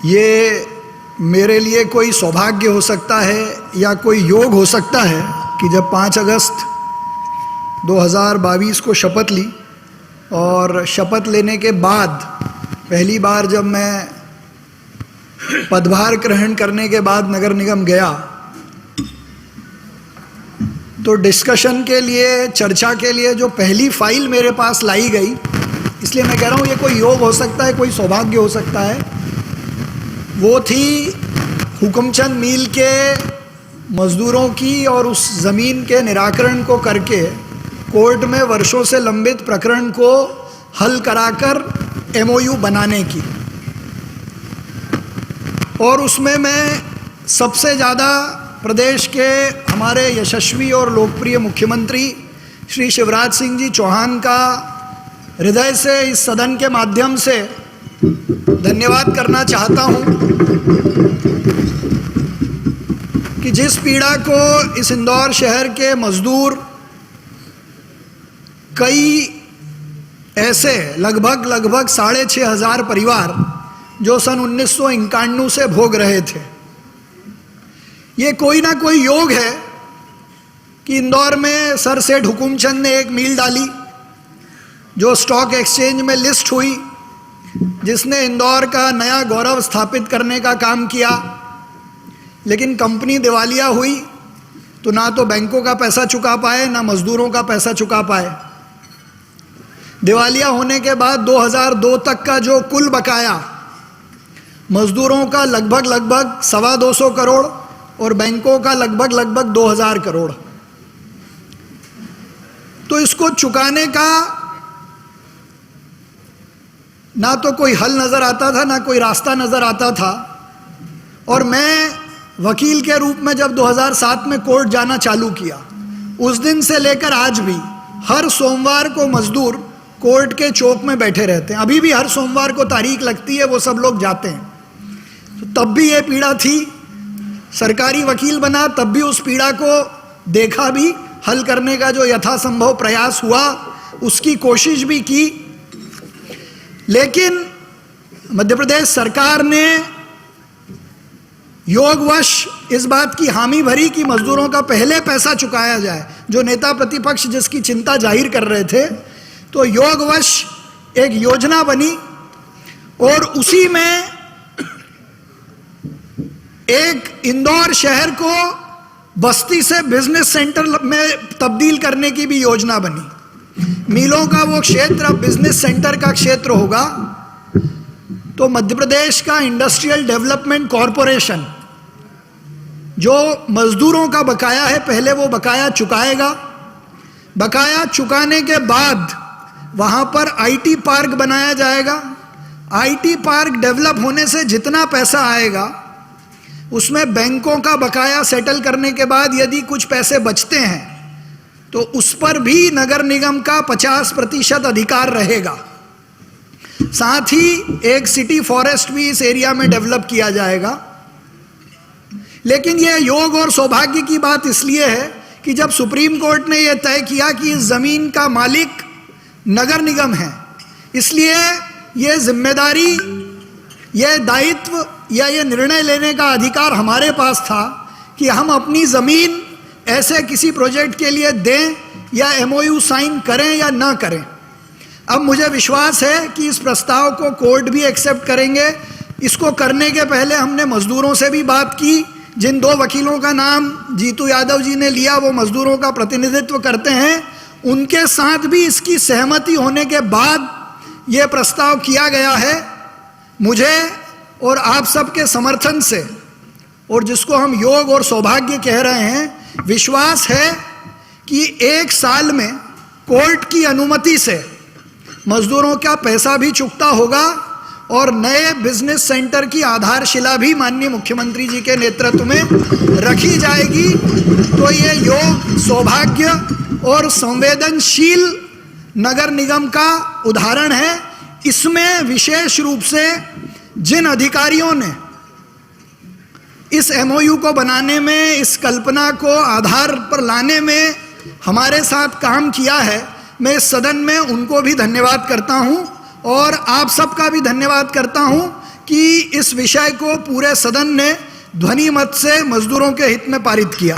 ये मेरे लिए कोई सौभाग्य हो सकता है या कोई योग हो सकता है कि जब 5 अगस्त 2022 को शपथ ली और शपथ लेने के बाद पहली बार जब मैं पदभार ग्रहण करने के बाद नगर निगम गया तो डिस्कशन के लिए, चर्चा के लिए जो पहली फाइल मेरे पास लाई गई, इसलिए मैं कह रहा हूँ ये कोई योग हो सकता है, कोई सौभाग्य हो सकता है, वो थी हुकुमचंद मील के मज़दूरों की और उस ज़मीन के निराकरण को करके कोर्ट में वर्षों से लंबित प्रकरण को हल कराकर MOU बनाने की। और उसमें मैं सबसे ज़्यादा प्रदेश के हमारे यशस्वी और लोकप्रिय मुख्यमंत्री श्री शिवराज सिंह जी चौहान का हृदय से इस सदन के माध्यम से धन्यवाद करना चाहता हूं कि जिस पीड़ा को इस इंदौर शहर के मजदूर, कई ऐसे लगभग 6,500 परिवार जो सन 1991 से भोग रहे थे, ये कोई ना कोई योग है कि इंदौर में सर सेठ हुकुमचंद ने एक मील डाली जो स्टॉक एक्सचेंज में लिस्ट हुई, जिसने इंदौर का नया गौरव स्थापित करने का काम किया। लेकिन कंपनी दिवालिया हुई तो ना तो बैंकों का पैसा चुका पाए, ना मजदूरों का पैसा चुका पाए। दिवालिया होने के बाद 2002 तक का जो कुल बकाया मजदूरों का लगभग 225 करोड़ और बैंकों का लगभग 2000 करोड़, तो इसको चुकाने का ना तो कोई हल नज़र आता था, ना कोई रास्ता नज़र आता था। और मैं वकील के रूप में जब 2007 में कोर्ट जाना चालू किया, उस दिन से लेकर आज भी हर सोमवार को मजदूर कोर्ट के चौक में बैठे रहते हैं। अभी भी हर सोमवार को तारीख लगती है, वो सब लोग जाते हैं। तो तब भी ये पीड़ा थी, सरकारी वकील बना तब भी उस पीड़ा को देखा भी, हल करने का जो यथासंभव प्रयास हुआ उसकी कोशिश भी की। लेकिन मध्य प्रदेश सरकार ने योगवश इस बात की हामी भरी कि मजदूरों का पहले पैसा चुकाया जाए, जो नेता प्रतिपक्ष जिसकी चिंता जाहिर कर रहे थे। तो योगवश एक योजना बनी और उसी में एक इंदौर शहर को बस्ती से बिजनेस सेंटर में तब्दील करने की भी योजना बनी। मीलों का वो क्षेत्र अब बिजनेस सेंटर का क्षेत्र होगा। तो मध्य प्रदेश का इंडस्ट्रियल डेवलपमेंट कॉरपोरेशन जो मजदूरों का बकाया है, पहले वो बकाया चुकाएगा। बकाया चुकाने के बाद वहां पर IT पार्क बनाया जाएगा। IT पार्क डेवलप होने से जितना पैसा आएगा उसमें बैंकों का बकाया सेटल करने के बाद यदि कुछ पैसे बचते हैं तो उस पर भी नगर निगम का 50% अधिकार रहेगा। साथ ही एक सिटी फॉरेस्ट भी इस एरिया में डेवलप किया जाएगा। लेकिन यह योग और सौभाग्य की बात इसलिए है कि जब सुप्रीम कोर्ट ने यह तय किया कि इस जमीन का मालिक नगर निगम है, इसलिए यह जिम्मेदारी, यह दायित्व या ये निर्णय लेने का अधिकार हमारे पास था कि हम अपनी ज़मीन ऐसे किसी प्रोजेक्ट के लिए दें या MOU साइन करें या ना करें। अब मुझे विश्वास है कि इस प्रस्ताव को कोर्ट भी एक्सेप्ट करेंगे। इसको करने के पहले हमने मजदूरों से भी बात की। जिन 2 वकीलों का नाम जीतू यादव जी ने लिया, वो मजदूरों का प्रतिनिधित्व करते हैं, उनके साथ भी इसकी सहमति होने के बाद ये प्रस्ताव किया गया है। मुझे और आप सबके समर्थन से, और जिसको हम योग और सौभाग्य कह रहे हैं, विश्वास है कि 1 साल में कोर्ट की अनुमति से मजदूरों का पैसा भी चुकता होगा और नए बिजनेस सेंटर की आधारशिला भी माननीय मुख्यमंत्री जी के नेतृत्व में रखी जाएगी। तो ये योग, सौभाग्य और संवेदनशील नगर निगम का उदाहरण है। इसमें विशेष रूप से जिन अधिकारियों ने इस MOU को बनाने में, इस कल्पना को आधार पर लाने में हमारे साथ काम किया है, मैं इस सदन में उनको भी धन्यवाद करता हूं और आप सबका भी धन्यवाद करता हूं कि इस विषय को पूरे सदन ने ध्वनि मत से मजदूरों के हित में पारित किया।